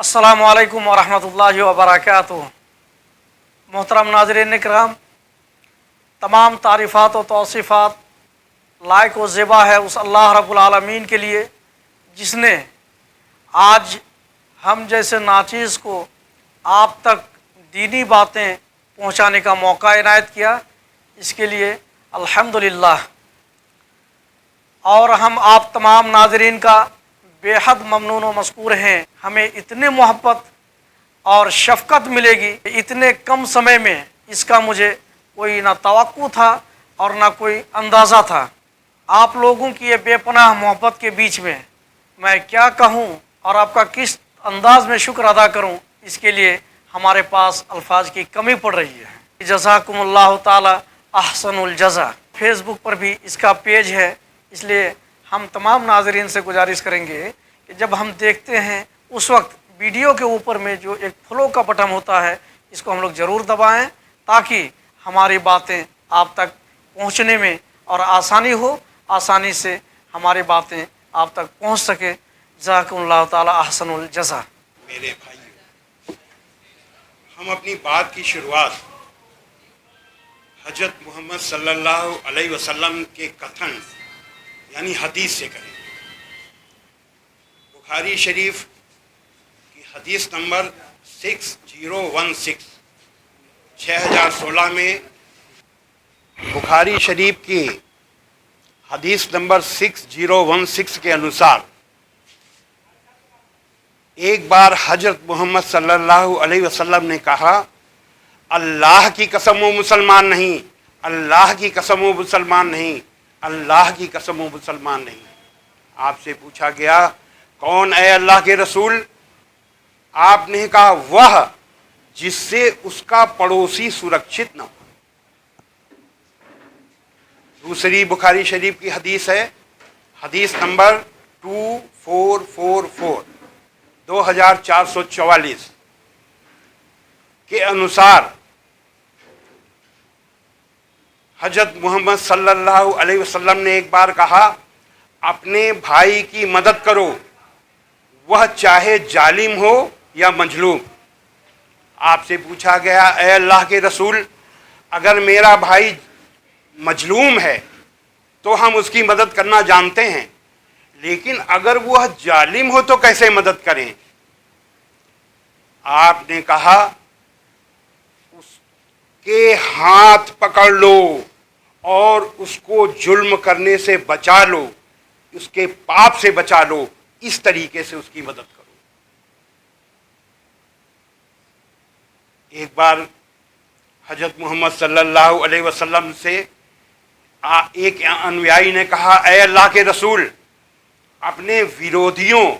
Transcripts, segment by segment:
अस्सलामु अलैकुम वरहमतुल्लाहि वबरकातुहू। मोहतरम नाज़रीन इकराम, तमाम तारीफ़ात व तौसीफ़ात लायक व ज़ेबा है उस अल्लाह रब्बुल आलमीन के लिए जिसने आज हम जैसे नाचीज़ को आप तक दीनी बातें पहुँचाने का मौका इनायत किया। इसके लिए अल्हम्दुलिल्लाह। और हम आप तमाम नाज़रीन का बेहद ममनून व मशकूर हैं। हमें इतने मोहब्बत और शफ़क़त मिलेगी इतने कम समय में, इसका मुझे कोई ना तवक्कुह था और ना कोई अंदाज़ा था। आप लोगों की ये बेपनाह मोहब्बत के बीच में मैं क्या कहूँ और आपका किस अंदाज़ में शुक्र अदा करूँ, इसके लिए हमारे पास अल्फाज की कमी पड़ रही है। जज़ाकुमुल्लाहु ताला अहसनुल जज़ा। फेसबुक पर भी इसका पेज है, इसलिए हम तमाम नाज़रीन से गुजारिश करेंगे कि जब हम देखते हैं उस वक्त वीडियो के ऊपर में जो एक फॉलो का बटन होता है, इसको हम लोग ज़रूर दबाएं ताकि हमारी बातें आप तक पहुंचने में और आसानी हो, आसानी से हमारी बातें आप तक पहुंच सके। जज़ाकुमुल्लाहु ताला अहसनुल जज़ा। मेरे भाइयों, हम अपनी बात की शुरुआत हज़रत मोहम्मद सल्लल्लाहु अलैहि वसल्लम के कथन यानी हदीस से करेंगे। बुखारी शरीफ की हदीस नंबर 6016 में बुखारी शरीफ की हदीस नंबर 6016 के अनुसार एक बार हजरत मोहम्मद सल्लल्लाहु अलैहि वसल्लम ने कहा, अल्लाह की कसम वो मुसलमान नहीं, अल्लाह की कसम वो मुसलमान नहीं, अल्लाह की कसम वो मुसलमान नहीं। आपसे पूछा गया, कौन है अल्लाह के रसूल? आपने कहा, वह जिससे उसका पड़ोसी सुरक्षित न हो। दूसरी बुखारी शरीफ की हदीस है, हदीस नंबर 2444 के अनुसार हजरत मोहम्मद सल्लल्लाहु अलैहि वसल्लम ने एक बार कहा, अपने भाई की मदद करो, वह चाहे जालिम हो या मजलूम। आपसे पूछा गया, ऐ अल्लाह के रसूल, अगर मेरा भाई मजलूम है तो हम उसकी मदद करना जानते हैं, लेकिन अगर वह जालिम हो तो कैसे मदद करें? आपने कहा, उसके हाथ पकड़ लो और उसको जुल्म करने से बचा लो, उसके पाप से बचा लो, इस तरीके से उसकी मदद करो। एक बार हजरत मोहम्मद सल्लल्लाहु अलैहि वसल्लम से एक अनुयायी ने कहा, ऐ अल्लाह के रसूल, अपने विरोधियों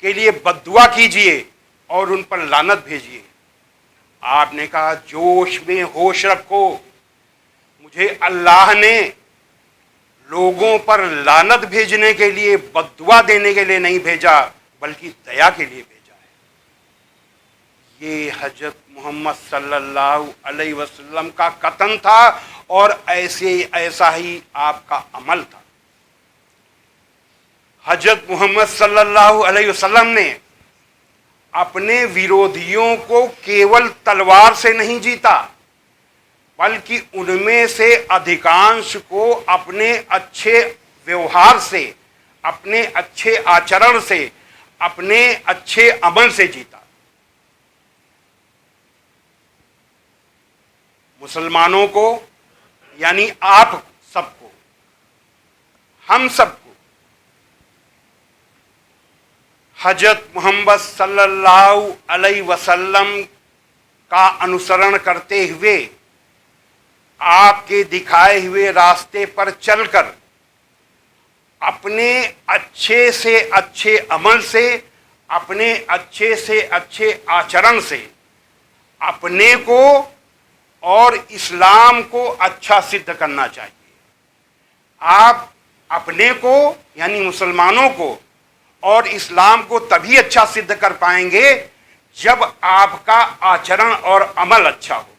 के लिए बद्दुआ कीजिए और उन पर लानत भेजिए। आपने कहा, जोश में होश रखो, मुझे अल्लाह ने लोगों पर लानत भेजने के लिए, बद्दुआ देने के लिए नहीं भेजा, बल्कि दया के लिए भेजा है। ये हजरत मोहम्मद सल्लल्लाहु अलैहि वसल्लम का कथन था और ऐसा ही आपका अमल था। हजरत मोहम्मद सल्लल्लाहु अलैहि वसल्लम ने अपने विरोधियों को केवल तलवार से नहीं जीता, बल्कि उनमें से अधिकांश को अपने अच्छे व्यवहार से, अपने अच्छे आचरण से, अपने अच्छे अमल से जीता। मुसलमानों को यानी आप सबको, हम सबको हजरत मोहम्मद सल्लल्लाहु अलैहि वसल्लम का अनुसरण करते हुए, आपके दिखाए हुए रास्ते पर चलकर, अपने अच्छे से अच्छे अमल से, अपने अच्छे से अच्छे आचरण से अपने को और इस्लाम को अच्छा सिद्ध करना चाहिए। आप अपने को यानी मुसलमानों को और इस्लाम को तभी अच्छा सिद्ध कर पाएंगे जब आपका आचरण और अमल अच्छा होगा।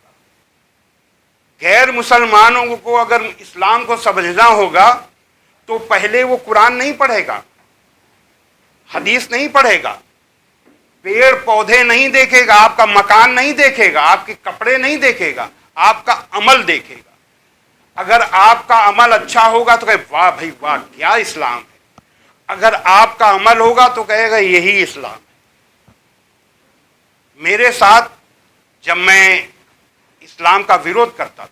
गैर मुसलमानों को अगर इस्लाम को समझना होगा तो पहले वो कुरान नहीं पढ़ेगा, हदीस नहीं पढ़ेगा, पेड़ पौधे नहीं देखेगा, आपका मकान नहीं देखेगा, आपके कपड़े नहीं देखेगा, आपका अमल देखेगा। अगर आपका अमल अच्छा होगा तो कहे वाह भाई वाह क्या इस्लाम है, अगर आपका अमल होगा तो कहेगा यही इस्लाम है। मेरे साथ जब मैं इस्लाम का विरोध करता था,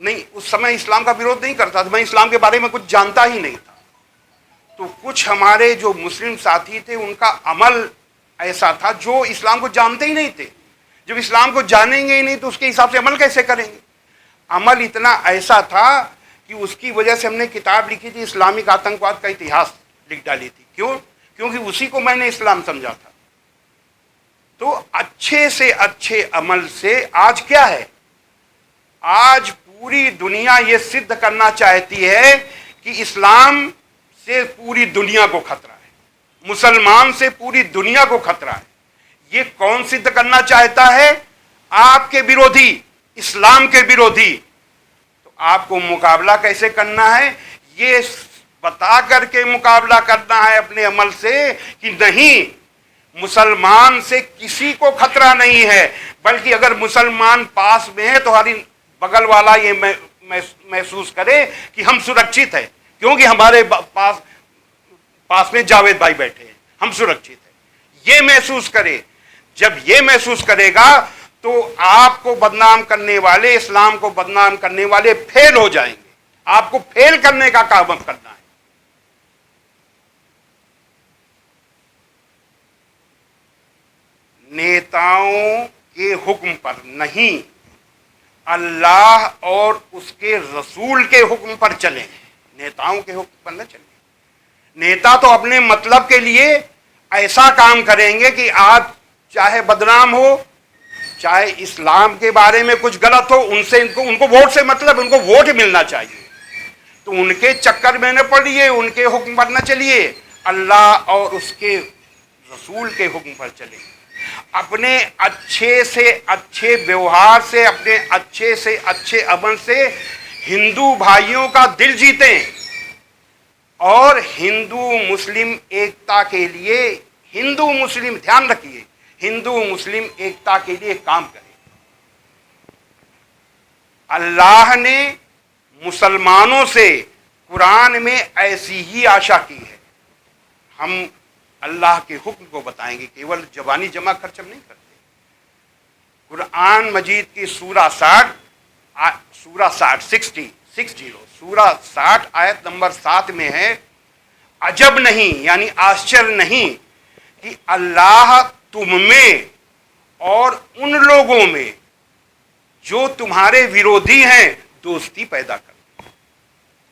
नहीं उस समय इस्लाम का विरोध नहीं करता था, मैं इस्लाम के बारे में कुछ जानता ही नहीं था, तो कुछ हमारे जो मुस्लिम साथी थे उनका अमल ऐसा था जो इस्लाम को जानते ही नहीं थे। जब इस्लाम को जानेंगे ही नहीं तो उसके हिसाब से अमल कैसे करेंगे। अमल इतना ऐसा था कि उसकी वजह से हमने किताब लिखी थी, इस्लामिक आतंकवाद का इतिहास लिख डाली थी। क्यों? क्योंकि उसी को मैंने इस्लाम समझा था। तो अच्छे से अच्छे अमल से आज क्या है, आज पूरी दुनिया ये सिद्ध करना चाहती है कि इस्लाम से पूरी दुनिया को खतरा है, मुसलमान से पूरी दुनिया को खतरा है। ये कौन सिद्ध करना चाहता है? आपके विरोधी, इस्लाम के विरोधी। तो आपको मुकाबला कैसे करना है, ये बता करके मुकाबला करना है अपने अमल से कि नहीं, मुसलमान से किसी को खतरा नहीं है, बल्कि अगर मुसलमान पास में है तो हमारी बगल वाला ये महसूस करे कि हम सुरक्षित है, क्योंकि हमारे पास में जावेद भाई बैठे हैं, हम सुरक्षित है, ये महसूस करे। जब ये महसूस करेगा तो आपको बदनाम करने वाले, इस्लाम को बदनाम करने वाले फेल हो जाएंगे। आपको फेल करने का काम करना है। नेताओं के हुक्म पर नहीं, अल्लाह और उसके रसूल के हुक्म पर चलें, नेताओं के हुक्म पर न चलें। नेता तो अपने मतलब के लिए ऐसा काम करेंगे कि आज चाहे बदनाम हो, चाहे इस्लाम के बारे में कुछ गलत हो, उनसे उनको वोट से मतलब, उनको वोट मिलना चाहिए, तो उनके चक्कर में न पड़िए, उनके हुक्म पर न चलिए, अल्लाह और उसके रसूल के हुक्म पर चलिए। अपने अच्छे से अच्छे व्यवहार से, अपने अच्छे से अच्छे अमल से हिंदू भाइयों का दिल जीतें और हिंदू मुस्लिम एकता के लिए, हिंदू मुस्लिम, ध्यान रखिए, हिंदू मुस्लिम एकता के लिए काम करें। अल्लाह ने मुसलमानों से कुरान में ऐसी ही आशा की है। हम अल्लाह के हुक्म को बताएंगे, केवल जबानी जमा खर्च हम नहीं करते। कुरान मजीद की सूरा 60 आयत नंबर 7 में है, अजब नहीं यानी आश्चर्य नहीं कि अल्लाह तुम में और उन लोगों में जो तुम्हारे विरोधी हैं दोस्ती पैदा कर।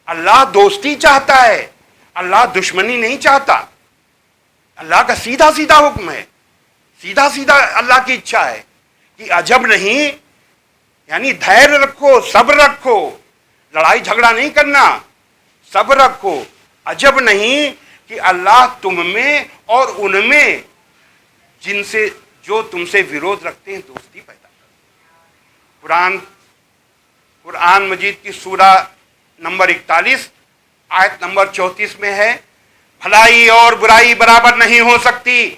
अल्लाह दोस्ती चाहता है, अल्लाह दुश्मनी नहीं चाहता। अल्लाह का सीधा सीधा हुक्म है, सीधा सीधा अल्लाह की इच्छा है कि अजब नहीं यानी धैर्य रखो, सब्र रखो, लड़ाई झगड़ा नहीं करना, सब्र रखो। अजब नहीं कि अल्लाह तुम में और उनमें जिनसे, जो तुमसे विरोध रखते हैं, दोस्ती पैदा कर। कुरान मजीद की सूरा नंबर 41 आयत नंबर 34 में है, भलाई और बुराई बराबर नहीं हो सकती,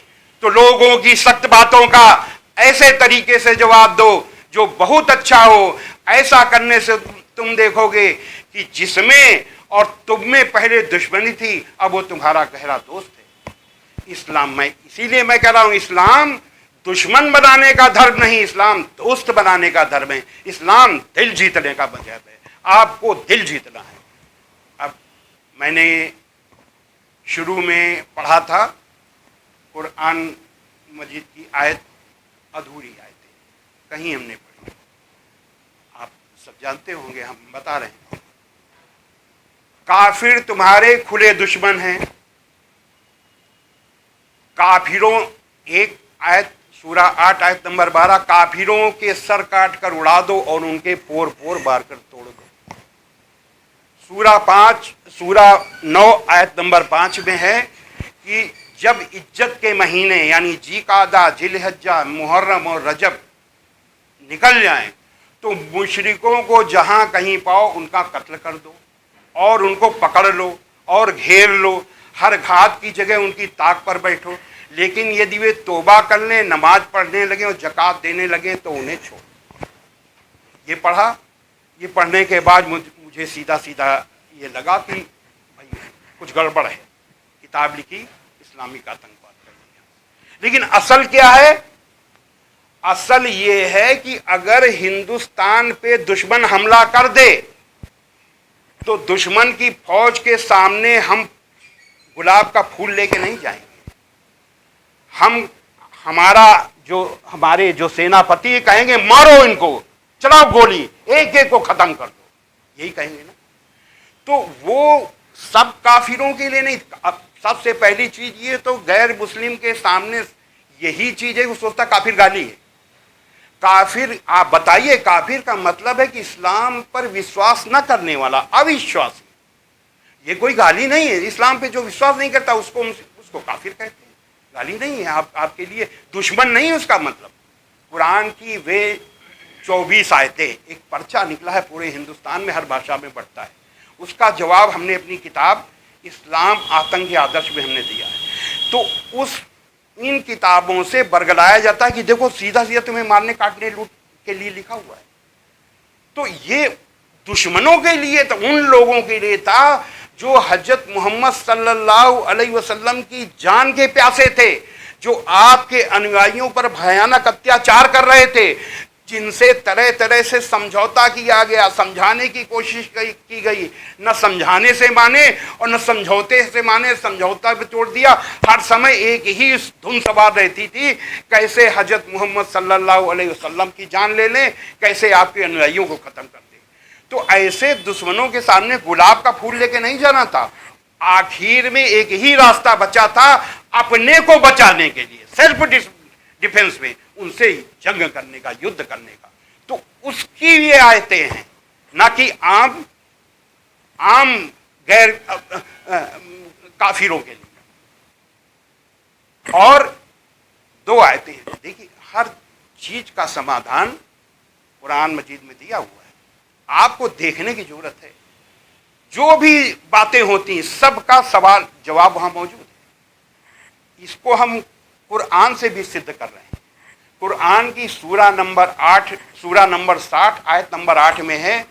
तो लोगों की सख्त बातों का ऐसे तरीके से जवाब दो जो बहुत अच्छा हो। ऐसा करने से तुम देखोगे कि जिसमें और तुम में पहले दुश्मनी थी, अब वो तुम्हारा गहरा दोस्त है। इस्लाम में, इसीलिए मैं कह रहा हूं, इस्लाम दुश्मन बनाने का धर्म नहीं, इस्लाम दोस्त बनाने का धर्म है। इस्लाम दिल जीतने का मजहब है, आपको दिल जीतना है। अब मैंने शुरू में पढ़ा था कुरान मजीद की आयत, अधूरी आयतें कहीं हमने पढ़ी, आप सब जानते होंगे, हम बता रहे हैं। काफिर तुम्हारे खुले दुश्मन हैं। काफिरों, एक आयत सूरा 8 आयत नंबर 12, काफिरों के सर काट कर उड़ा दो और उनके पोर पोर बार कर तोड़ दो। सूरा 9 आयत नंबर 5 में है कि जब इज्जत के महीने यानी जिकादा, जिलहज्जा, मुहर्रम और रजब निकल जाएं तो मुशरिकों को जहां कहीं पाओ उनका कत्ल कर दो और उनको पकड़ लो और घेर लो, हर घात की जगह उनकी ताक पर बैठो। لیکن یدی وہ توبہ کر لیں، نماز پڑھنے لگیں اور زکوٰۃ دینے لگیں تو انہیں چھوڑ۔ یہ پڑھا، یہ پڑھنے کے بعد مجھے سیدھا یہ لگا کہ بھائی کچھ گڑبڑ ہے، کتاب لکھی اسلامک آتنکواد کر دیا۔ لیکن اصل کیا ہے؟ اصل یہ ہے کہ اگر ہندوستان پہ دشمن حملہ کر دے تو دشمن کی فوج کے سامنے ہم گلاب کا پھول لے کے نہیں جائیں گے۔ ہمارے جو سیناپتی کہیں گے مارو ان کو، چلاؤ گولی، ایک ایک کو ختم کر دو، یہی کہیں گے نا۔ تو وہ سب کافروں کے لیے نہیں، اب سب سے پہلی چیز یہ تو غیر مسلم کے سامنے یہی چیز ہے، وہ سوچتا کافر گالی ہے۔ کافر، آپ بتائیے، کافر کا مطلب ہے کہ اسلام پر وشواس نہ کرنے والا، اوشواسی۔ یہ کوئی گالی نہیں ہے، اسلام پہ جو وشواس نہیں کرتا اس کو کافر کہتے ہیں، گالی نہیں ہے۔ آپ کے لیے دشمن نہیں ہے اس کا مطلب۔ قرآن کی وہ 24 آیتیں، ایک پرچہ نکلا ہے پورے ہندوستان میں، ہر بھاشا میں بڑھتا ہے، اس کا جواب ہم نے اپنی کتاب اسلام آتنکی آدرش میں ہم نے دیا ہے۔ تو ان کتابوں سے برگلایا جاتا ہے کہ دیکھو سیدھا سیدھا تمہیں مارنے کاٹنے لوٹ کے لیے لکھا ہوا ہے۔ تو یہ دشمنوں کے لیے، تو ان لوگوں کے لیے تھا جو حضرت محمد صلی اللہ علیہ وسلم کی جان کے پیاسے تھے، جو آپ کے انویائیوں پر بھیانک اتیاچار کر رہے تھے، جن سے طرح طرح سے سمجھوتا کیا گیا، سمجھانے کی کوشش کی گئی، نہ سمجھانے سے مانے اور نہ سمجھوتے سے مانے، سمجھوتا بھی توڑ دیا۔ ہر سمے ایک ہی دھن سوار رہتی تھی، کیسے حضرت محمد صلی اللہ علیہ وسلم کی جان لے لیں، کیسے آپ کے انویائیوں کو ختم کر دیں۔ تو ایسے دشمنوں کے سامنے گلاب کا پھول لے کے نہیں جانا تھا۔ آخر میں ایک ہی راستہ بچا تھا، اپنے کو بچانے کے لیے، سیلف ڈیفنس میں ان سے جنگ کرنے کا، یدھ کرنے کا۔ تو اس کی یہ آیتیں ہیں، نہ کہ عام غیر کافروں کے لیے۔ اور 2 آیتیں ہیں، دیکھیے ہر چیز کا سمادھان قرآن مجید میں دیا ہوا ہے، آپ کو دیکھنے کی ضرورت ہے۔ جو بھی باتیں ہوتی ہیں سب کا سوال جواب وہاں موجود ہے۔ اس کو ہم قرآن سے بھی سدھ کر رہے ہیں۔ قرآن کی سورہ نمبر 60 آیت نمبر 8 میں ہے،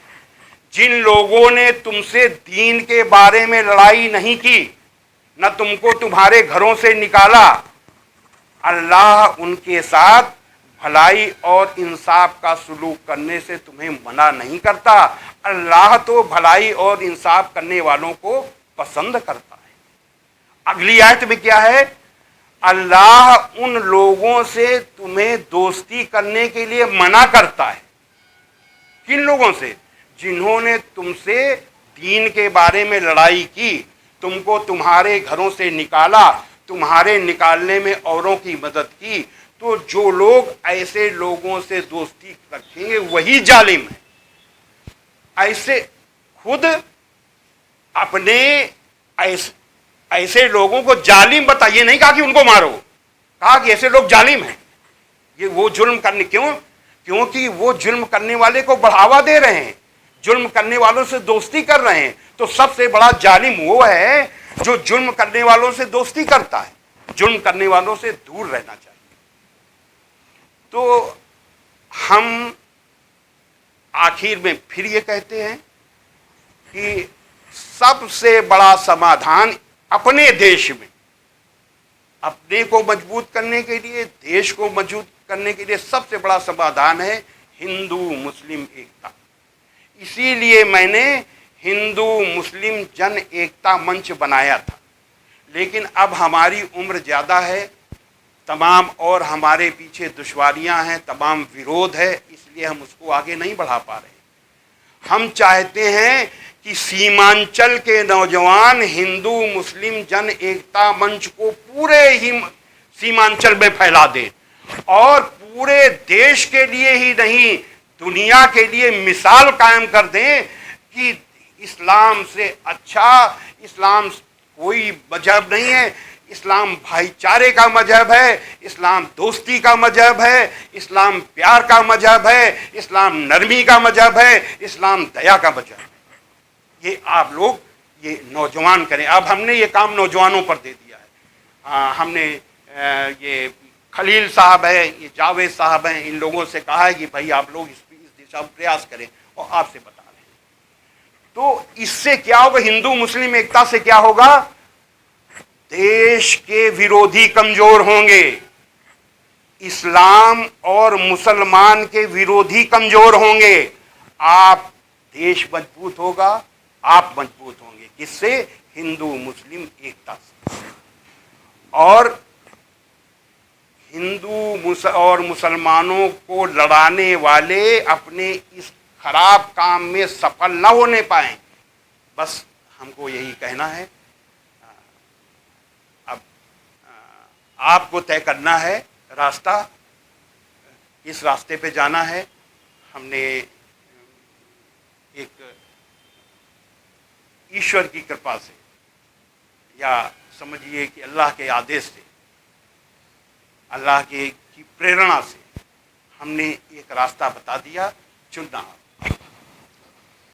جن لوگوں نے تم سے دین کے بارے میں لڑائی نہیں کی، نہ تم کو تمہارے گھروں سے نکالا، اللہ ان کے ساتھ بھلائی اور انصاف کا سلوک کرنے سے تمہیں منع نہیں کرتا۔ اللہ تو بھلائی اور انصاف کرنے والوں کو پسند کرتا ہے۔ اگلی آیت میں کیا ہے؟ اللہ ان لوگوں سے تمہیں دوستی کرنے کے لیے منع کرتا ہے۔ کن لوگوں سے؟ جنہوں نے تم سے دین کے بارے میں لڑائی کی، تم کو تمہارے گھروں سے نکالا، تمہارے نکالنے میں اوروں کی مدد کی۔ تو جو لوگ ایسے لوگوں سے دوستی رکھیں گے وہی ظالم ہے۔ ایسے خود اپنے ایسے لوگوں کو ظالم بتائیے، نہیں کہا کہ ان کو مارو، کہا کہ ایسے لوگ ظالم ہیں۔ یہ وہ جرم کرنے، کیونکہ وہ جرم کرنے والے کو بڑھاوا دے رہے ہیں، جرم کرنے والوں سے دوستی کر رہے ہیں۔ تو سب سے بڑا ظالم وہ ہے جو جرم کرنے والوں سے دوستی کرتا ہے، جرم کرنے والوں سے دور رہنا چاہیے۔ تو ہم آخر میں پھر یہ کہتے ہیں کہ سب سے بڑا سمادھان اپنے دیش میں، اپنے کو مضبوط کرنے کے لیے، دیش کو مضبوط کرنے کے لیے سب سے بڑا سمادھان ہے ہندو مسلم ایکتا۔ اسی لیے میں نے ہندو مسلم جن ایکتا منچ بنایا تھا، لیکن اب ہماری عمر زیادہ ہے، تمام اور ہمارے پیچھے دشواریاں ہیں، تمام ویرودھ ہے، اس لیے ہم اس کو آگے نہیں بڑھا پا رہے۔ ہم چاہتے ہیں کہ سیمانچل کے نوجوان ہندو مسلم جن ایکتا منچ کو پورے ہی سیمانچل میں پھیلا دیں، اور پورے دیش کے لیے ہی نہیں دنیا کے لیے مثال قائم کر دیں کہ اسلام سے اچھا اسلام کوئی مذہب نہیں ہے۔ اسلام بھائی چارے کا مذہب ہے، اسلام دوستی کا مذہب ہے، اسلام پیار کا مذہب ہے، اسلام نرمی کا مذہب ہے، اسلام دیا کا مذہب ہے۔ یہ آپ لوگ یہ نوجوان کریں۔ اب ہم نے یہ کام نوجوانوں پر دے دیا ہے۔ ہم نے یہ خلیل صاحب ہے، یہ جاوید صاحب ہیں، ان لوگوں سے کہا ہے کہ بھائی آپ لوگ اس دشا میں پریاس کریں، اور آپ سے بتا رہے ہیں۔ تو اس سے کیا ہوگا؟ ہندو مسلم ایکتا سے کیا ہوگا؟ دیش کے ویرودھی کمزور ہوں گے، اسلام اور مسلمان کے ویرودھی کمزور ہوں گے، آپ دیش مضبوط ہوگا، آپ مضبوط ہوں گے۔ کس سے؟ ہندو مسلم ایکتا سے۔ اور ہندو اور مسلمانوں کو لڑانے والے اپنے اس خراب کام میں سفل نہ ہونے پائیں۔ بس ہم کو یہی کہنا ہے، اب آپ کو طے کرنا ہے راستہ، اس راستے پہ جانا ہے۔ ہم نے ایک ایشور کی کرپا سے، یا سمجھیے کہ اللہ کے آدیش سے، اللہ کی پریرنا سے ہم نے ایک راستہ بتا دیا، چننا